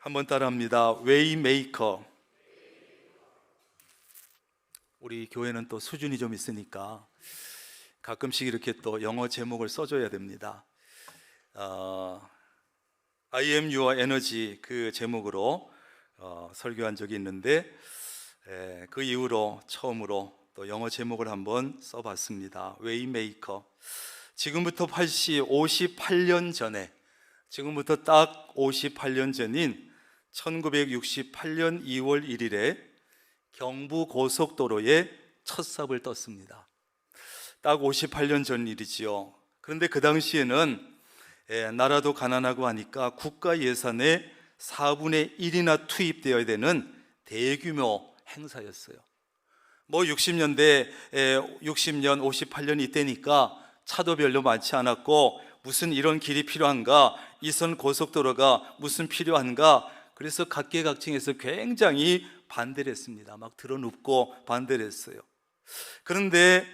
한번 따라합니다. 웨이메이커. 우리 교회는 또 수준이 좀 있으니까 가끔씩 이렇게 또 영어 제목을 써줘야 됩니다. I am your energy 그 제목으로 설교한 적이 있는데 그 이후로 처음으로 또 영어 제목을 한번 써봤습니다. 웨이메이커. 지금부터 58년 전에, 지금부터 딱 58년 전인 1968년 2월 1일에 경부고속도로에 첫 삽을 떴습니다. 딱 58년 전 일이지요. 그런데 그 당시에는 나라도 가난하고 하니까 국가 예산의 4분의 1이나 투입되어야 되는 대규모 행사였어요. 60년, 58년 이때니까 차도 별로 많지 않았고 무슨 이런 길이 필요한가, 이선 고속도로가 무슨 필요한가, 그래서 각계각층에서 굉장히 반대를 했습니다. 막 드러눕고 반대를 했어요. 그런데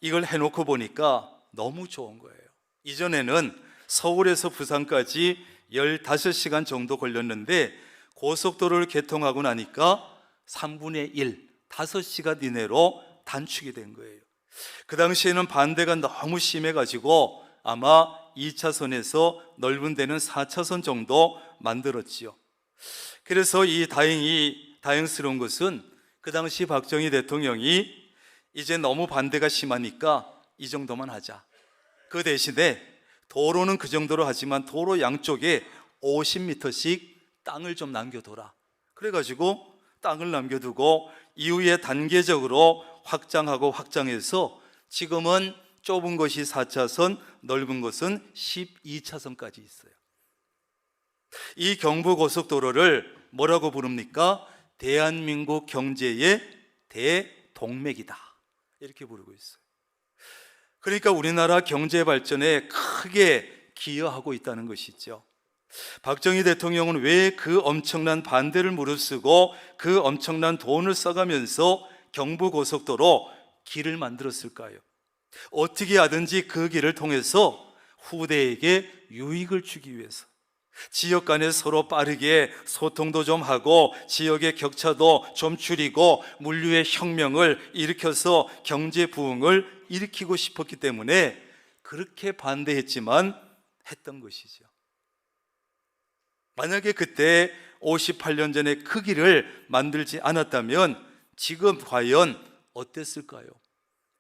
이걸 해놓고 보니까 너무 좋은 거예요. 이전에는 서울에서 부산까지 15시간 정도 걸렸는데 고속도로를 개통하고 나니까 3분의 1, 5시간 이내로 단축이 된 거예요. 그 당시에는 반대가 너무 심해가지고 아마 2차선에서 넓은 데는 4차선 정도 만들었지요. 그래서 이 다행스러운 것은 그 당시 박정희 대통령이 이제 너무 반대가 심하니까 이 정도만 하자. 그 대신에 도로는 그 정도로 하지만 도로 양쪽에 50m씩 땅을 좀 남겨둬라. 그래가지고 땅을 남겨두고 이후에 단계적으로 확장하고 확장해서 지금은 좁은 것이 4차선, 넓은 것은 12차선까지 있어요. 이 경부고속도로를 뭐라고 부릅니까? 대한민국 경제의 대동맥이다, 이렇게 부르고 있어요. 그러니까 우리나라 경제 발전에 크게 기여하고 있다는 것이죠. 박정희 대통령은 왜 그 엄청난 반대를 무릅쓰고 그 엄청난 돈을 써가면서 경부고속도로 길을 만들었을까요? 어떻게 하든지 그 길을 통해서 후대에게 유익을 주기 위해서, 지역 간에 서로 빠르게 소통도 좀 하고 지역의 격차도 좀 줄이고 물류의 혁명을 일으켜서 경제 부흥을 일으키고 싶었기 때문에 그렇게 반대했지만 했던 것이죠. 만약에 그때 58년 전에 그 길을 만들지 않았다면 지금 과연 어땠을까요?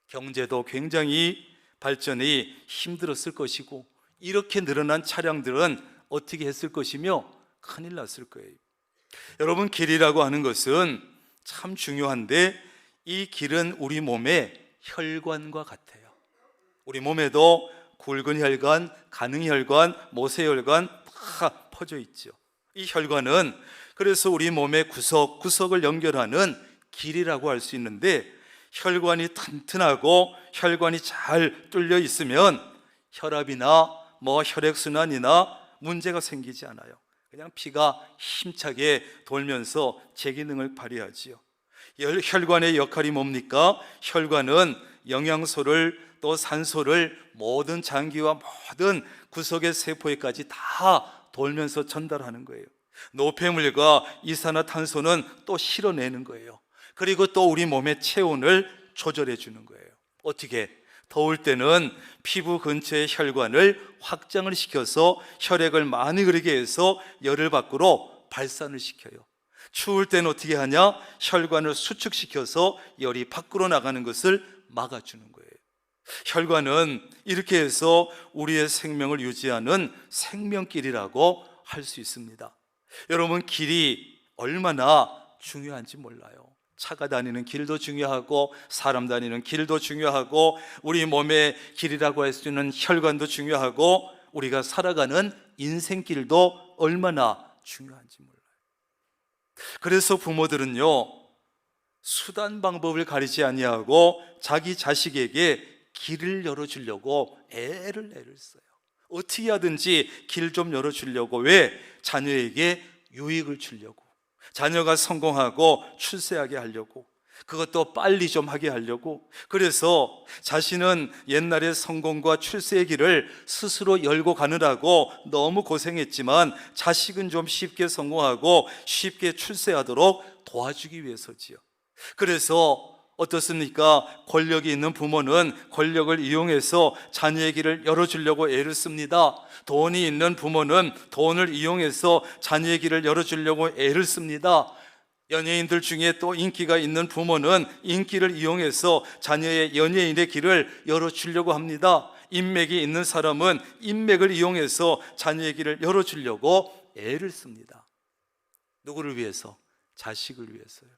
경제도 굉장히 발전이 힘들었을 것이고 이렇게 늘어난 차량들은 어떻게 했을 것이며 큰일 났을 거예요. 여러분, 길이라고 하는 것은 참 중요한데 이 길은 우리 몸의 혈관과 같아요. 우리 몸에도 굵은 혈관, 가능혈관, 모세혈관 다 퍼져 있죠. 이 혈관은 그래서 우리 몸의 구석구석을 연결하는 길이라고 할 수 있는데 혈관이 튼튼하고 혈관이 잘 뚫려 있으면 혈압이나 혈액순환이나 문제가 생기지 않아요. 그냥 피가 힘차게 돌면서 제 기능을 발휘하지요. 혈관의 역할이 뭡니까? 혈관은 영양소를 또 산소를 모든 장기와 모든 구석의 세포에까지 다 돌면서 전달하는 거예요. 노폐물과 이산화탄소는 또 실어내는 거예요. 그리고 또 우리 몸의 체온을 조절해 주는 거예요. 어떻게? 더울 때는 피부 근처의 혈관을 확장을 시켜서 혈액을 많이 흐르게 해서 열을 밖으로 발산을 시켜요. 추울 때는 어떻게 하냐? 혈관을 수축시켜서 열이 밖으로 나가는 것을 막아주는 거예요. 혈관은 이렇게 해서 우리의 생명을 유지하는 생명길이라고 할 수 있습니다. 여러분, 길이 얼마나 중요한지 몰라요. 차가 다니는 길도 중요하고 사람 다니는 길도 중요하고 우리 몸의 길이라고 할 수 있는 혈관도 중요하고 우리가 살아가는 인생길도 얼마나 중요한지 몰라요. 그래서 부모들은요, 수단 방법을 가리지 아니하고 자기 자식에게 길을 열어주려고 애를 써요. 어떻게 하든지 길 좀 열어주려고. 왜? 자녀에게 유익을 주려고, 자녀가 성공하고 출세하게 하려고. 그것도 빨리 좀 하게 하려고. 그래서 자신은 옛날의 성공과 출세의 길을 스스로 열고 가느라고 너무 고생했지만 자식은 좀 쉽게 성공하고 쉽게 출세하도록 도와주기 위해서지요. 그래서 어떻습니까? 권력이 있는 부모는 권력을 이용해서 자녀의 길을 열어주려고 애를 씁니다. 돈이 있는 부모는 돈을 이용해서 자녀의 길을 열어주려고 애를 씁니다. 연예인들 중에 또 인기가 있는 부모는 인기를 이용해서 자녀의 연예인의 길을 열어주려고 합니다. 인맥이 있는 사람은 인맥을 이용해서 자녀의 길을 열어주려고 애를 씁니다. 누구를 위해서? 자식을 위해서요.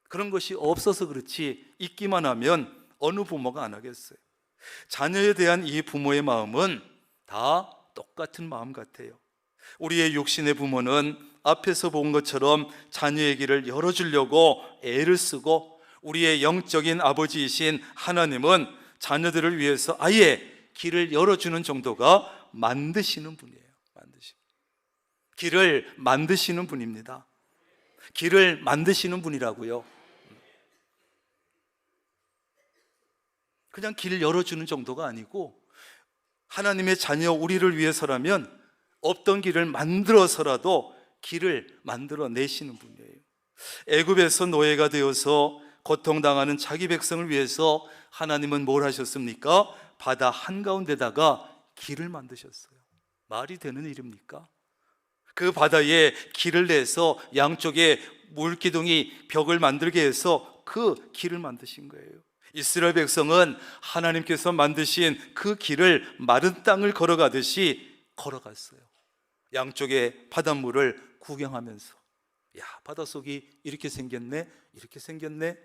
그런 것이 없어서 그렇지 있기만 하면 어느 부모가 안 하겠어요. 자녀에 대한 이 부모의 마음은 다 똑같은 마음 같아요. 우리의 육신의 부모는 앞에서 본 것처럼 자녀의 길을 열어주려고 애를 쓰고, 우리의 영적인 아버지이신 하나님은 자녀들을 위해서 아예 길을 열어주는 정도가 만드시는 분이에요. 길을 만드시는 분입니다. 길을 만드시는 분이라고요. 그냥 길 열어주는 정도가 아니고 하나님의 자녀 우리를 위해서라면 없던 길을 만들어서라도 길을 만들어 내시는 분이에요. 애굽에서 노예가 되어서 고통당하는 자기 백성을 위해서 하나님은 뭘 하셨습니까? 바다 한가운데다가 길을 만드셨어요. 말이 되는 일입니까? 그 바다에 길을 내서 양쪽에 물기둥이 벽을 만들게 해서 그 길을 만드신 거예요. 이스라엘 백성은 하나님께서 만드신 그 길을 마른 땅을 걸어가듯이 걸어갔어요. 양쪽에 바닷물을 구경하면서, 야, 바닷속이 이렇게 생겼네, 이렇게 생겼네.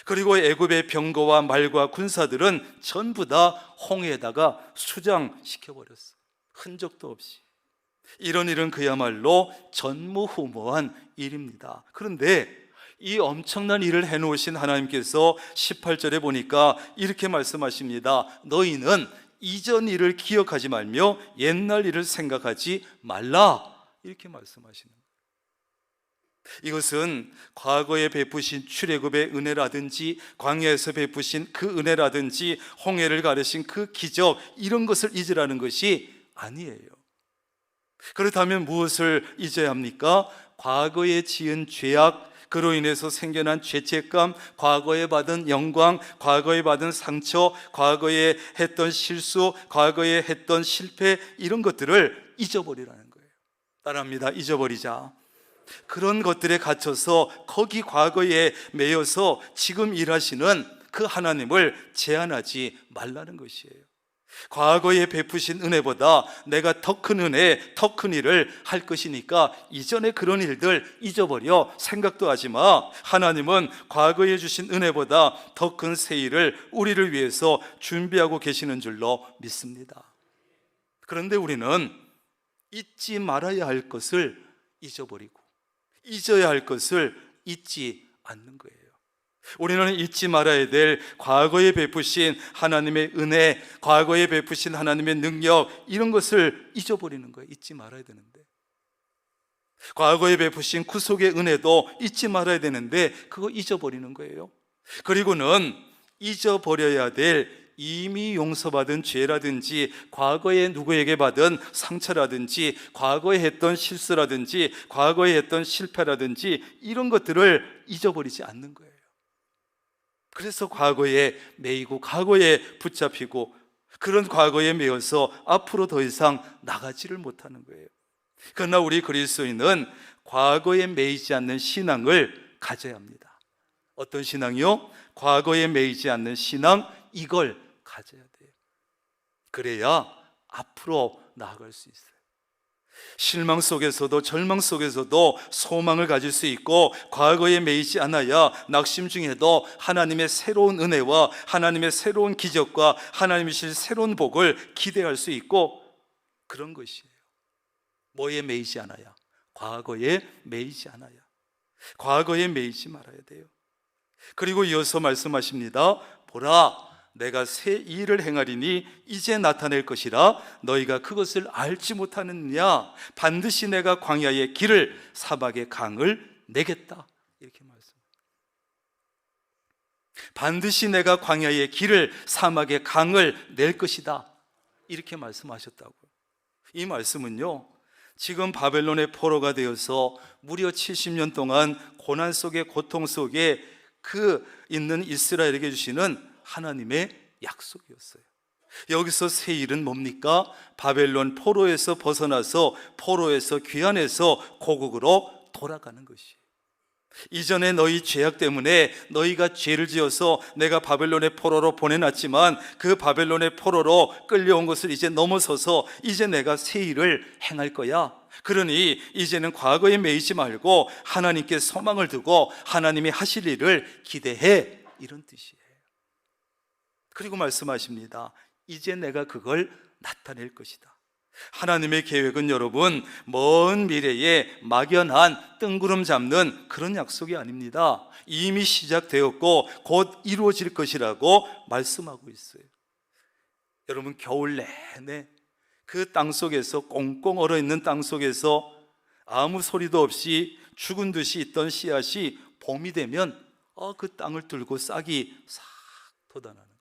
그리고 애굽의 병거와 말과 군사들은 전부 다 홍해에다가 수장시켜버렸어요. 흔적도 없이. 이런 일은 그야말로 전무후무한 일입니다. 그런데 이 엄청난 일을 해놓으신 하나님께서 18절에 보니까 이렇게 말씀하십니다. 너희는 이전 일을 기억하지 말며 옛날 일을 생각하지 말라, 이렇게 말씀하시는 거예요. 이것은 과거에 베푸신 출애굽의 은혜라든지 광야에서 베푸신 그 은혜라든지 홍해를 가르신 그 기적, 이런 것을 잊으라는 것이 아니에요. 그렇다면 무엇을 잊어야 합니까? 과거에 지은 죄악, 그로 인해서 생겨난 죄책감, 과거에 받은 영광, 과거에 받은 상처, 과거에 했던 실수, 과거에 했던 실패, 이런 것들을 잊어버리라는 거예요. 따라합니다. 잊어버리자. 그런 것들에 갇혀서 거기 과거에 매여서 지금 일하시는 그 하나님을 제한하지 말라는 것이에요. 과거에 베푸신 은혜보다 내가 더 큰 은혜, 더 큰 일을 할 것이니까 이전에 그런 일들 잊어버려 생각도 하지 마. 하나님은 과거에 주신 은혜보다 더 큰 새 일을 우리를 위해서 준비하고 계시는 줄로 믿습니다. 그런데 우리는 잊지 말아야 할 것을 잊어버리고 잊어야 할 것을 잊지 않는 거예요. 우리는 잊지 말아야 될 과거에 베푸신 하나님의 은혜, 과거에 베푸신 하나님의 능력, 이런 것을 잊어버리는 거예요. 잊지 말아야 되는데, 과거에 베푸신 구속의 은혜도 잊지 말아야 되는데 그거 잊어버리는 거예요. 그리고는 잊어버려야 될 이미 용서받은 죄라든지 과거에 누구에게 받은 상처라든지 과거에 했던 실수라든지 과거에 했던 실패라든지 이런 것들을 잊어버리지 않는 거예요. 그래서 과거에 매이고 과거에 붙잡히고 그런 과거에 매여서 앞으로 더 이상 나가지를 못하는 거예요. 그러나 우리 그리스도인은 과거에 매이지 않는 신앙을 가져야 합니다. 어떤 신앙이요? 과거에 매이지 않는 신앙, 이걸 가져야 돼요. 그래야 앞으로 나아갈 수 있어요. 실망 속에서도 절망 속에서도 소망을 가질 수 있고, 과거에 매이지 않아야 낙심 중에도 하나님의 새로운 은혜와 하나님의 새로운 기적과 하나님이 주실 새로운 복을 기대할 수 있고, 그런 것이에요. 뭐에 매이지 않아야? 과거에 매이지 않아야. 과거에 매이지 말아야 돼요. 그리고 이어서 말씀하십니다. 보라, 내가 새 일을 행하리니 이제 나타낼 것이라 너희가 그것을 알지 못하느냐. 반드시 내가 광야의 길을 사막의 강을 내겠다, 이렇게 말씀합니다. 반드시 내가 광야의 길을, 사막의 강을 낼 것이다, 이렇게 말씀하셨다고요. 이 말씀은요, 지금 바벨론의 포로가 되어서 무려 70년 동안 고난 속에, 고통 속에 그 있는 이스라엘에게 주시는 하나님의 약속이었어요. 여기서 새 일은 뭡니까? 바벨론 포로에서 벗어나서, 포로에서 귀환해서 고국으로 돌아가는 것이에요. 이전에 너희 죄악 때문에 너희가 죄를 지어서 내가 바벨론의 포로로 보내놨지만 그 바벨론의 포로로 끌려온 것을 이제 넘어서서 이제 내가 새 일을 행할 거야. 그러니 이제는 과거에 매이지 말고 하나님께 소망을 두고 하나님이 하실 일을 기대해, 이런 뜻이에요. 그리고 말씀하십니다. 이제 내가 그걸 나타낼 것이다. 하나님의 계획은 여러분, 먼 미래에 막연한 뜬구름 잡는 그런 약속이 아닙니다. 이미 시작되었고 곧 이루어질 것이라고 말씀하고 있어요. 여러분, 겨울 내내 그 땅 속에서, 꽁꽁 얼어있는 땅 속에서 아무 소리도 없이 죽은 듯이 있던 씨앗이 봄이 되면 그 땅을 뚫고 싹이 싹 돋아나는 거예요.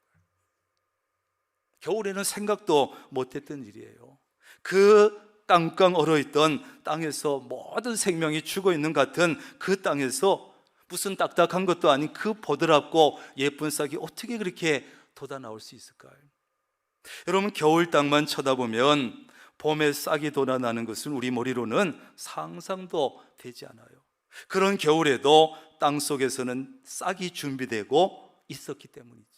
겨울에는 생각도 못했던 일이에요. 그 깡깡 얼어있던 땅에서 모든 생명이 죽어있는 같은 그 땅에서 무슨 딱딱한 것도 아닌 그 보드랍고 예쁜 싹이 어떻게 그렇게 돋아나올 수 있을까요? 여러분, 겨울 땅만 쳐다보면 봄에 싹이 돋아나는 것은 우리 머리로는 상상도 되지 않아요. 그런 겨울에도 땅 속에서는 싹이 준비되고 있었기 때문이죠.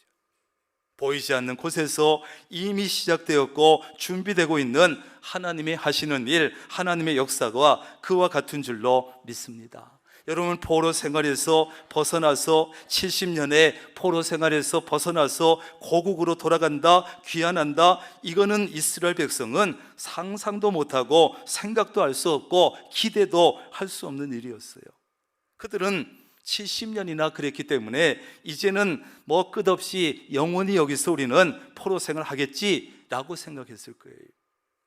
보이지 않는 곳에서 이미 시작되었고 준비되고 있는 하나님의 하시는 일, 하나님의 역사가 그와 같은 줄로 믿습니다. 여러분, 포로 생활에서 벗어나서 70년의 포로 생활에서 벗어나서 고국으로 돌아간다, 귀환한다, 이거는 이스라엘 백성은 상상도 못하고 생각도 할 수 없고 기대도 할 수 없는 일이었어요. 그들은 70년이나 그랬기 때문에 이제는 뭐 끝없이 영원히 여기서 우리는 포로 생활을 하겠지라고 생각했을 거예요.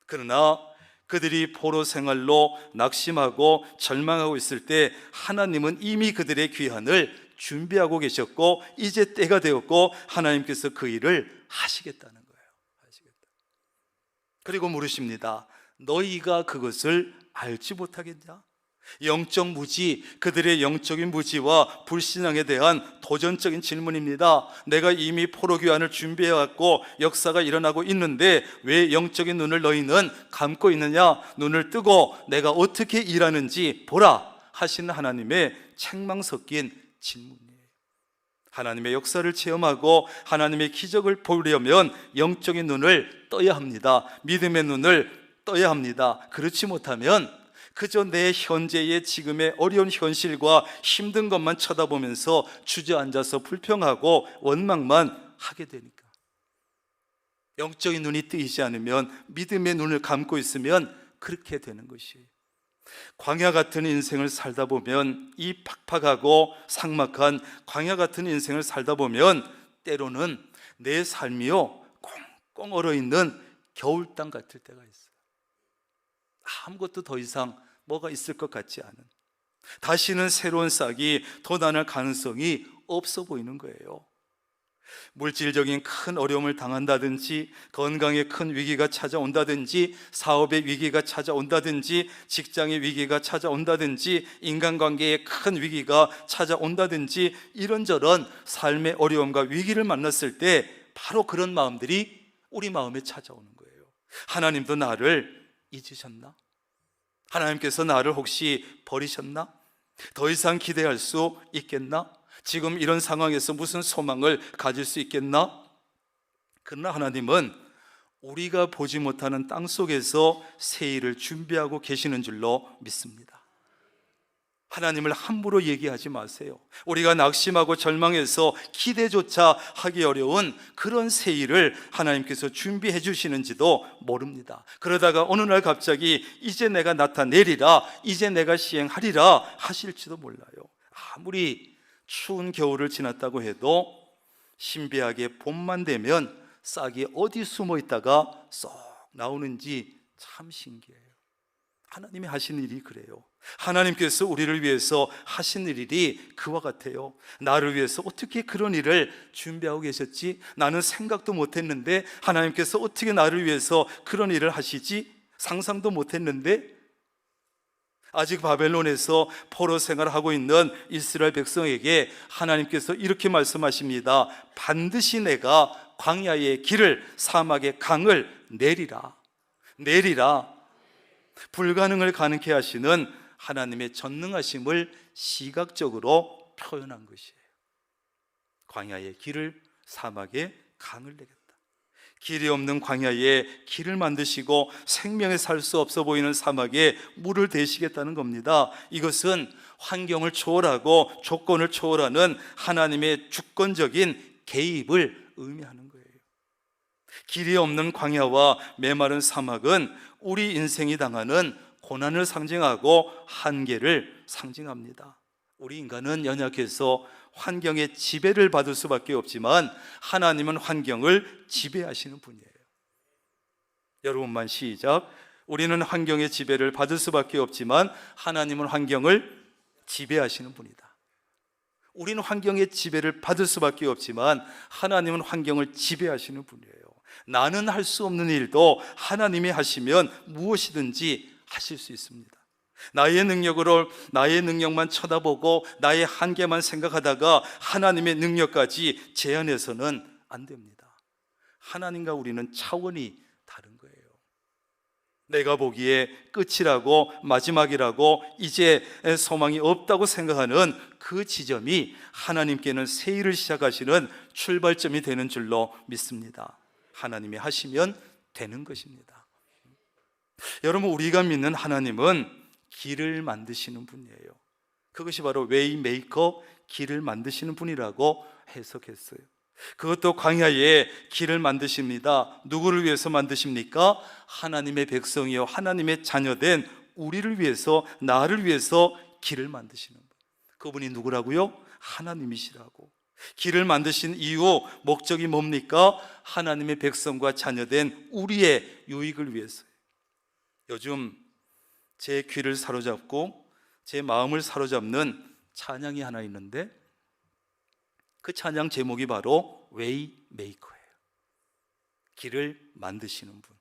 그러나 그들이 포로 생활로 낙심하고 절망하고 있을 때 하나님은 이미 그들의 귀환을 준비하고 계셨고 이제 때가 되었고 하나님께서 그 일을 하시겠다는 거예요. 그리고 물으십니다. 너희가 그것을 알지 못하겠냐? 영적 무지, 그들의 영적인 무지와 불신앙에 대한 도전적인 질문입니다. 내가 이미 포로 귀환을 준비해왔고 역사가 일어나고 있는데 왜 영적인 눈을 너희는 감고 있느냐? 눈을 뜨고 내가 어떻게 일하는지 보라 하시는 하나님의 책망 섞인 질문이에요. 하나님의 역사를 체험하고 하나님의 기적을 보려면 영적인 눈을 떠야 합니다. 믿음의 눈을 떠야 합니다. 그렇지 못하면 그저 내 현재의 지금의 어려운 현실과 힘든 것만 쳐다보면서 주저앉아서 불평하고 원망만 하게 되니까, 영적인 눈이 뜨이지 않으면, 믿음의 눈을 감고 있으면 그렇게 되는 것이에요. 광야 같은 인생을 살다 보면, 이 팍팍하고 삭막한 광야 같은 인생을 살다 보면 때로는 내 삶이요 꽁꽁 얼어있는 겨울 땅 같을 때가 있어요. 아무것도 더 이상 뭐가 있을 것 같지 않은, 다시는 새로운 싹이 돋아날 가능성이 없어 보이는 거예요. 물질적인 큰 어려움을 당한다든지, 건강에 큰 위기가 찾아온다든지, 사업의 위기가 찾아온다든지, 직장의 위기가 찾아온다든지, 인간관계에 큰 위기가 찾아온다든지, 이런저런 삶의 어려움과 위기를 만났을 때 바로 그런 마음들이 우리 마음에 찾아오는 거예요. 하나님도 나를 잊으셨나? 하나님께서 나를 혹시 버리셨나? 더 이상 기대할 수 있겠나? 지금 이런 상황에서 무슨 소망을 가질 수 있겠나? 그러나 하나님은 우리가 보지 못하는 땅 속에서 새 일을 준비하고 계시는 줄로 믿습니다. 하나님을 함부로 얘기하지 마세요. 우리가 낙심하고 절망해서 기대조차 하기 어려운 그런 새 일을 하나님께서 준비해 주시는지도 모릅니다. 그러다가 어느 날 갑자기 이제 내가 나타내리라, 이제 내가 시행하리라 하실지도 몰라요. 아무리 추운 겨울을 지났다고 해도 신비하게 봄만 되면 싹이 어디 숨어 있다가 쏙 나오는지 참 신기해요. 하나님이 하신 일이 그래요. 하나님께서 우리를 위해서 하신 일이 그와 같아요. 나를 위해서 어떻게 그런 일을 준비하고 계셨지? 나는 생각도 못했는데 하나님께서 어떻게 나를 위해서 그런 일을 하시지? 상상도 못했는데. 아직 바벨론에서 포로 생활을 하고 있는 이스라엘 백성에게 하나님께서 이렇게 말씀하십니다. 반드시 내가 광야의 길을, 사막의 강을 내리라. 내리라. 불가능을 가능케 하시는 하나님의 전능하심을 시각적으로 표현한 것이에요. 광야의 길을, 사막의 강을 내겠다. 길이 없는 광야에 길을 만드시고 생명에 살 수 없어 보이는 사막에 물을 대시겠다는 겁니다. 이것은 환경을 초월하고 조건을 초월하는 하나님의 주권적인 개입을 의미하는 거예요. 길이 없는 광야와 메마른 사막은 우리 인생이 당하는 고난을 상징하고 한계를 상징합니다. 우리 인간은 연약해서 환경의 지배를 받을 수밖에 없지만 하나님은 환경을 지배하시는 분이에요. 여러분만 시작. 우리는 환경의 지배를 받을 수밖에 없지만 하나님은 환경을 지배하시는 분이다. 우리는 환경의 지배를 받을 수밖에 없지만 하나님은 환경을 지배하시는 분이에요. 나는 할 수 없는 일도 하나님이 하시면 무엇이든지 하실 수 있습니다. 나의 능력으로 나의 능력만 쳐다보고 나의 한계만 생각하다가 하나님의 능력까지 제한해서는 안 됩니다. 하나님과 우리는 차원이 다른 거예요. 내가 보기에 끝이라고, 마지막이라고, 이제 소망이 없다고 생각하는 그 지점이 하나님께는 새 일을 시작하시는 출발점이 되는 줄로 믿습니다. 하나님이 하시면 되는 것입니다. 여러분, 우리가 믿는 하나님은 길을 만드시는 분이에요. 그것이 바로 웨이메이커, 길을 만드시는 분이라고 해석했어요. 그것도 광야에 길을 만드십니다. 누구를 위해서 만드십니까? 하나님의 백성이요, 하나님의 자녀된 우리를 위해서, 나를 위해서 길을 만드시는 분. 그분이 누구라고요? 하나님이시라고. 길을 만드신 이유, 목적이 뭡니까? 하나님의 백성과 자녀된 우리의 유익을 위해서요. 요즘 제 귀를 사로잡고 제 마음을 사로잡는 찬양이 하나 있는데 그 찬양 제목이 바로 웨이메이커예요. 길을 만드시는 분.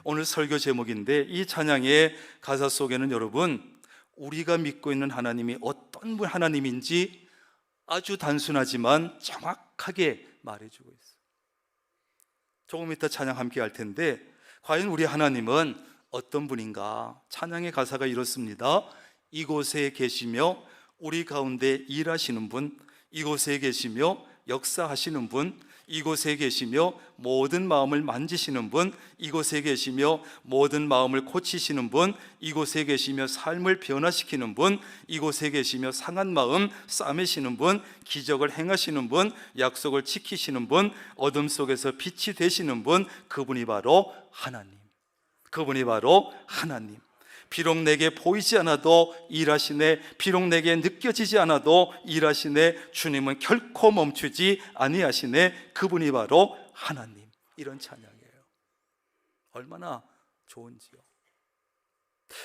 오늘 설교 제목인데 이 찬양의 가사 속에는 여러분, 우리가 믿고 있는 하나님이 어떤 분 하나님인지 아주 단순하지만 정확하게 말해주고 있어요. 조금 이따 찬양 함께 할 텐데 과연 우리 하나님은 어떤 분인가? 찬양의 가사가 이렇습니다. 이곳에 계시며 우리 가운데 일하시는 분, 이곳에 계시며 역사하시는 분, 이곳에 계시며 모든 마음을 만지시는 분, 이곳에 계시며 모든 마음을 고치시는 분, 이곳에 계시며 삶을 변화시키는 분, 이곳에 계시며 상한 마음 싸매시는 분, 기적을 행하시는 분, 약속을 지키시는 분, 어둠 속에서 빛이 되시는 분, 그분이 바로 하나님. 그분이 바로 하나님. 비록 내게 보이지 않아도 일하시네, 비록 내게 느껴지지 않아도 일하시네, 주님은 결코 멈추지 아니하시네, 그분이 바로 하나님. 이런 찬양이에요. 얼마나 좋은지요.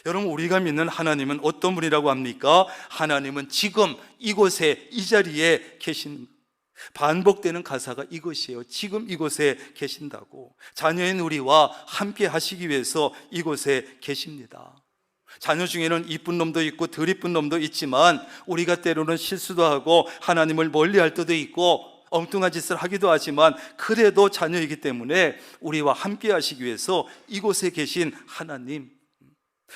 여러분, 우리가 믿는 하나님은 어떤 분이라고 합니까? 하나님은 지금 이곳에, 이 자리에 계신, 반복되는 가사가 이것이에요. 지금 이곳에 계신다고. 자녀인 우리와 함께 하시기 위해서 이곳에 계십니다. 자녀 중에는 이쁜 놈도 있고 덜 이쁜 놈도 있지만 우리가 때로는 실수도 하고 하나님을 멀리할 때도 있고 엉뚱한 짓을 하기도 하지만 그래도 자녀이기 때문에 우리와 함께 하시기 위해서 이곳에 계신 하나님,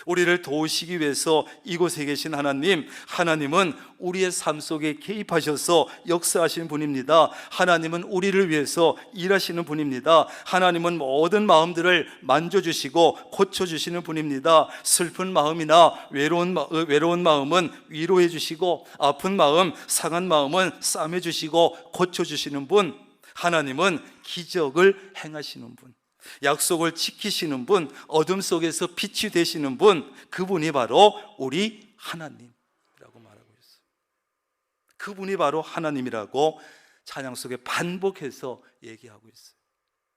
우리를 도우시기 위해서 이곳에 계신 하나님, 하나님은 우리의 삶 속에 개입하셔서 역사하시는 분입니다. 하나님은 우리를 위해서 일하시는 분입니다. 하나님은 모든 마음들을 만져주시고 고쳐주시는 분입니다. 슬픈 마음이나 외로운 마음은 위로해 주시고, 아픈 마음, 상한 마음은 싸매 주시고 고쳐주시는 분. 하나님은 기적을 행하시는 분, 약속을 지키시는 분, 어둠 속에서 빛이 되시는 분, 그분이 바로 우리 하나님이라고 말하고 있어요. 그분이 바로 하나님이라고 찬양 속에 반복해서 얘기하고 있어요.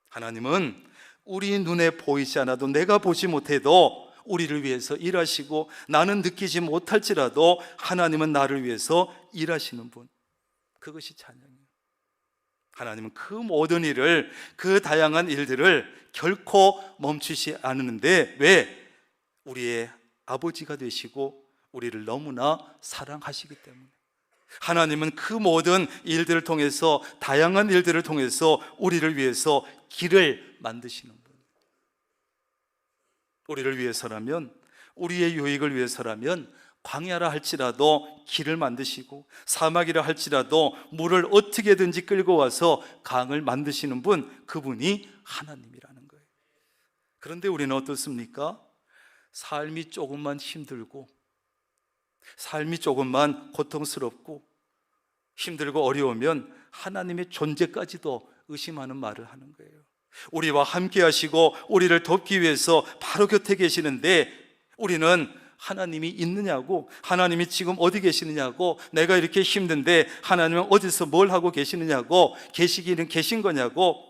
하나님은 우리 눈에 보이지 않아도, 내가 보지 못해도 우리를 위해서 일하시고, 나는 느끼지 못할지라도 하나님은 나를 위해서 일하시는 분, 그것이 찬양이에요. 하나님은 그 모든 일을, 그 다양한 일들을 결코 멈추지 않는데, 왜? 우리의 아버지가 되시고 우리를 너무나 사랑하시기 때문에. 하나님은 그 모든 일들을 통해서, 다양한 일들을 통해서 우리를 위해서 길을 만드시는 분. 우리를 위해서라면, 우리의 유익을 위해서라면 광야라 할지라도 길을 만드시고, 사막이라 할지라도 물을 어떻게든지 끌고 와서 강을 만드시는 분, 그분이 하나님이라는 거예요. 그런데 우리는 어떻습니까? 삶이 조금만 힘들고, 삶이 조금만 고통스럽고 힘들고 어려우면 하나님의 존재까지도 의심하는 말을 하는 거예요. 우리와 함께 하시고 우리를 돕기 위해서 바로 곁에 계시는데, 우리는 하나님이 있느냐고, 하나님이 지금 어디 계시느냐고, 내가 이렇게 힘든데 하나님은 어디서 뭘 하고 계시느냐고, 계시기는 계신 거냐고.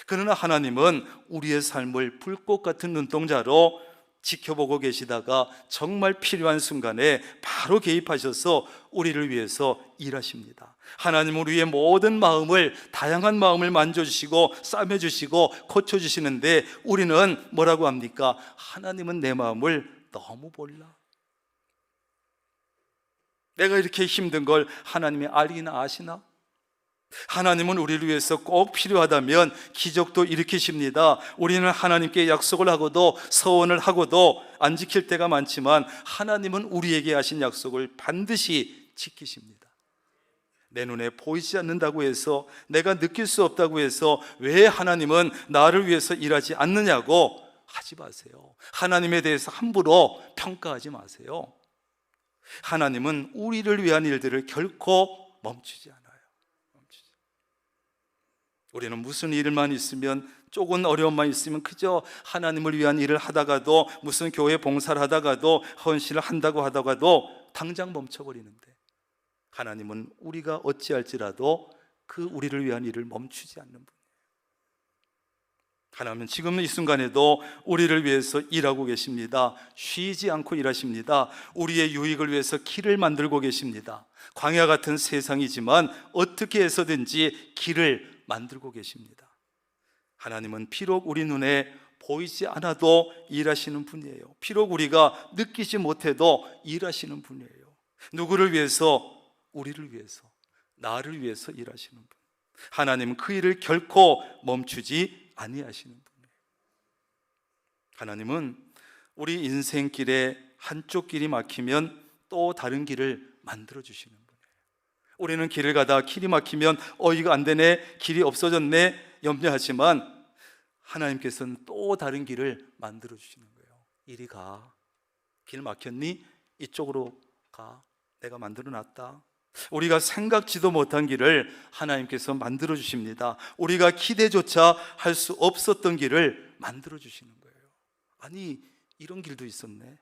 그러나 하나님은 우리의 삶을 불꽃 같은 눈동자로 지켜보고 계시다가 정말 필요한 순간에 바로 개입하셔서 우리를 위해서 일하십니다. 하나님은 우리의 모든 마음을, 다양한 마음을 만져주시고 싸매주시고 고쳐주시는데, 우리는 뭐라고 합니까? 하나님은 내 마음을 너무 몰라. 내가 이렇게 힘든 걸 하나님이 알기나 아시나? 하나님은 우리를 위해서 꼭 필요하다면 기적도 일으키십니다. 우리는 하나님께 약속을 하고도, 서원을 하고도 안 지킬 때가 많지만, 하나님은 우리에게 하신 약속을 반드시 지키십니다. 내 눈에 보이지 않는다고 해서, 내가 느낄 수 없다고 해서 왜 하나님은 나를 위해서 일하지 않느냐고 하지 마세요. 하나님에 대해서 함부로 평가하지 마세요. 하나님은 우리를 위한 일들을 결코 멈추지 않아요. 우리는 무슨 일만 있으면, 조금 어려움만 있으면 그저 하나님을 위한 일을 하다가도, 무슨 교회 봉사를 하다가도, 헌신을 한다고 하다가도 당장 멈춰버리는데, 하나님은 우리가 어찌할지라도 그 우리를 위한 일을 멈추지 않는 분이에요. 하나님은 지금 이 순간에도 우리를 위해서 일하고 계십니다. 쉬지 않고 일하십니다. 우리의 유익을 위해서 길을 만들고 계십니다. 광야 같은 세상이지만 어떻게 해서든지 길을 만들고 계십니다. 하나님은 비록 우리 눈에 보이지 않아도 일하시는 분이에요. 비록 우리가 느끼지 못해도 일하시는 분이에요. 누구를 위해서? 우리를 위해서, 나를 위해서 일하시는 분. 하나님은 그 일을 결코 멈추지 아니하시는 분이에요. 하나님은 우리 인생길에 한쪽 길이 막히면 또 다른 길을 만들어 주시는 분이에요. 우리는 길을 가다 길이 막히면 이거 안 되네, 길이 없어졌네 염려하지만, 하나님께서는 또 다른 길을 만들어 주시는 거예요. 이리 가. 길 막혔니? 이쪽으로 가. 내가 만들어 놨다. 우리가 생각지도 못한 길을 하나님께서 만들어 주십니다. 우리가 기대조차 할 수 없었던 길을 만들어 주시는 거예요. 아니, 이런 길도 있었네.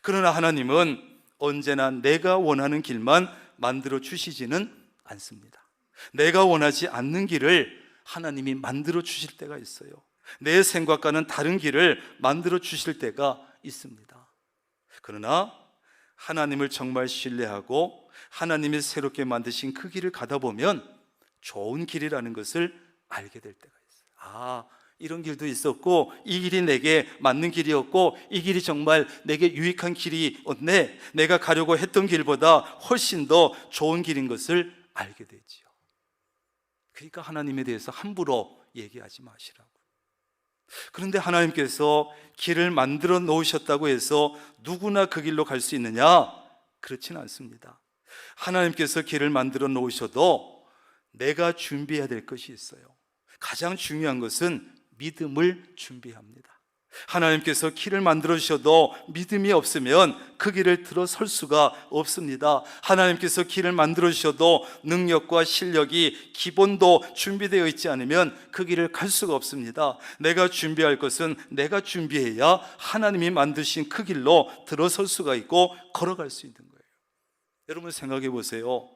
그러나 하나님은 언제나 내가 원하는 길만 만들어 주시지는 않습니다. 내가 원하지 않는 길을 하나님이 만들어 주실 때가 있어요. 내 생각과는 다른 길을 만들어 주실 때가 있습니다. 그러나 하나님을 정말 신뢰하고 하나님이 새롭게 만드신 그 길을 가다 보면 좋은 길이라는 것을 알게 될 때가 있어요. 이런 길도 있었고, 이 길이 내게 맞는 길이었고, 이 길이 정말 내게 유익한 길이었네, 내가 가려고 했던 길보다 훨씬 더 좋은 길인 것을 알게 되지요. 그러니까 하나님에 대해서 함부로 얘기하지 마시라고. 그런데 하나님께서 길을 만들어 놓으셨다고 해서 누구나 그 길로 갈 수 있느냐? 그렇지는 않습니다. 하나님께서 길을 만들어 놓으셔도 내가 준비해야 될 것이 있어요. 가장 중요한 것은 믿음을 준비합니다. 하나님께서 길을 만들어 주셔도 믿음이 없으면 그 길을 들어설 수가 없습니다. 하나님께서 길을 만들어 주셔도 능력과 실력이, 기본도 준비되어 있지 않으면 그 길을 갈 수가 없습니다. 내가 준비할 것은 내가 준비해야 하나님이 만드신 그 길로 들어설 수가 있고 걸어갈 수 있는 거예요. 여러분 생각해 보세요.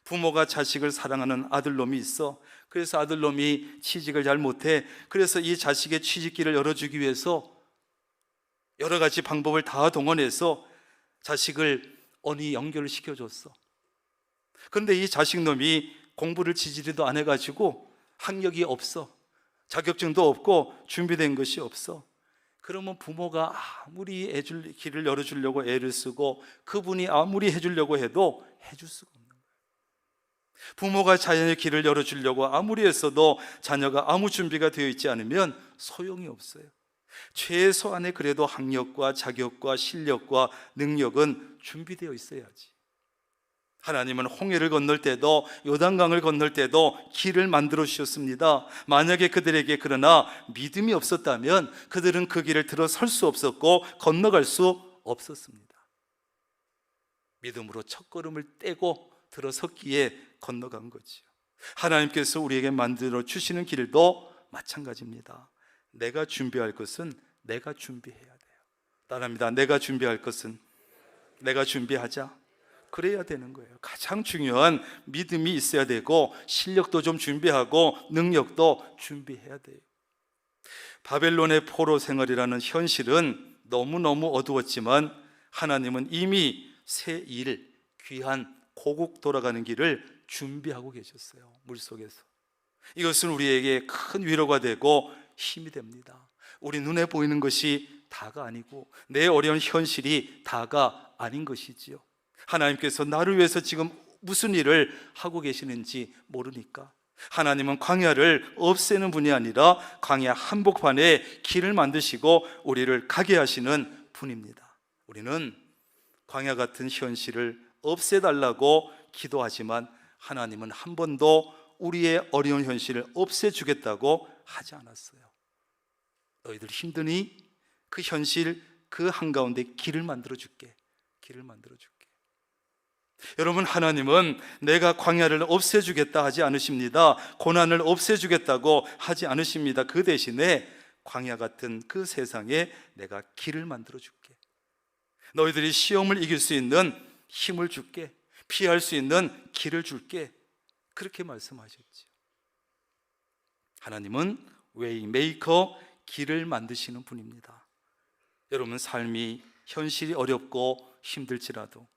부모가 자식을 사랑하는 아들놈이 있어. 그래서 아들놈이 취직을 잘 못해. 그래서 이 자식의 취직길을 열어주기 위해서 여러 가지 방법을 다 동원해서 자식을 언이 연결을 시켜줬어. 그런데 이 자식놈이 공부를 지지리도 안 해가지고 학력이 없어. 자격증도 없고 준비된 것이 없어. 그러면 부모가 아무리 길을 열어주려고 애를 쓰고 그분이 아무리 해주려고 해도 해줄 수가 없는 거예요. 부모가 자녀의 길을 열어주려고 아무리 했어도 자녀가 아무 준비가 되어 있지 않으면 소용이 없어요. 최소한의 그래도 학력과 자격과 실력과 능력은 준비되어 있어야지. 하나님은 홍해를 건널 때도 요단강을 건널 때도 길을 만들어 주셨습니다. 만약에 그들에게 그러나 믿음이 없었다면 그들은 그 길을 들어설 수 없었고 건너갈 수 없었습니다. 믿음으로 첫걸음을 떼고 들어섰기에 건너간 거지요. 하나님께서 우리에게 만들어 주시는 길도 마찬가지입니다. 내가 준비할 것은 내가 준비해야 돼요. 따라합니다. 내가 준비할 것은 내가 준비하자. 그래야 되는 거예요. 가장 중요한 믿음이 있어야 되고 실력도 좀 준비하고 능력도 준비해야 돼요. 바벨론의 포로 생활이라는 현실은 너무너무 어두웠지만 하나님은 이미 새 일, 귀한 고국 돌아가는 길을 준비하고 계셨어요. 물속에서. 이것은 우리에게 큰 위로가 되고 힘이 됩니다. 우리 눈에 보이는 것이 다가 아니고 내 어려운 현실이 다가 아닌 것이지요. 하나님께서 나를 위해서 지금 무슨 일을 하고 계시는지 모르니까 하나님은 광야를 없애는 분이 아니라 광야 한복판에 길을 만드시고 우리를 가게 하시는 분입니다. 우리는 광야 같은 현실을 없애달라고 기도하지만 하나님은 한 번도 우리의 어려운 현실을 없애주겠다고 하지 않았어요. 너희들 힘드니 그 현실 그 한가운데 길을 만들어줄게. 길을 만들어줄게. 여러분, 하나님은 내가 광야를 없애주겠다 하지 않으십니다. 고난을 없애주겠다고 하지 않으십니다. 그 대신에 광야 같은 그 세상에 내가 길을 만들어줄게. 너희들이 시험을 이길 수 있는 힘을 줄게. 피할 수 있는 길을 줄게. 그렇게 말씀하셨죠. 하나님은 웨이메이커, 길을 만드시는 분입니다. 여러분, 삶이 현실이 어렵고 힘들지라도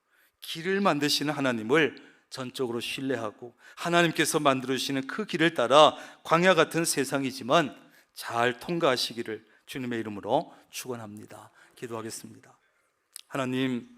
길을 만드시는 하나님을 전적으로 신뢰하고 하나님께서 만들어주시는 그 길을 따라 광야 같은 세상이지만 잘 통과하시기를 주님의 이름으로 축원합니다. 기도하겠습니다. 하나님,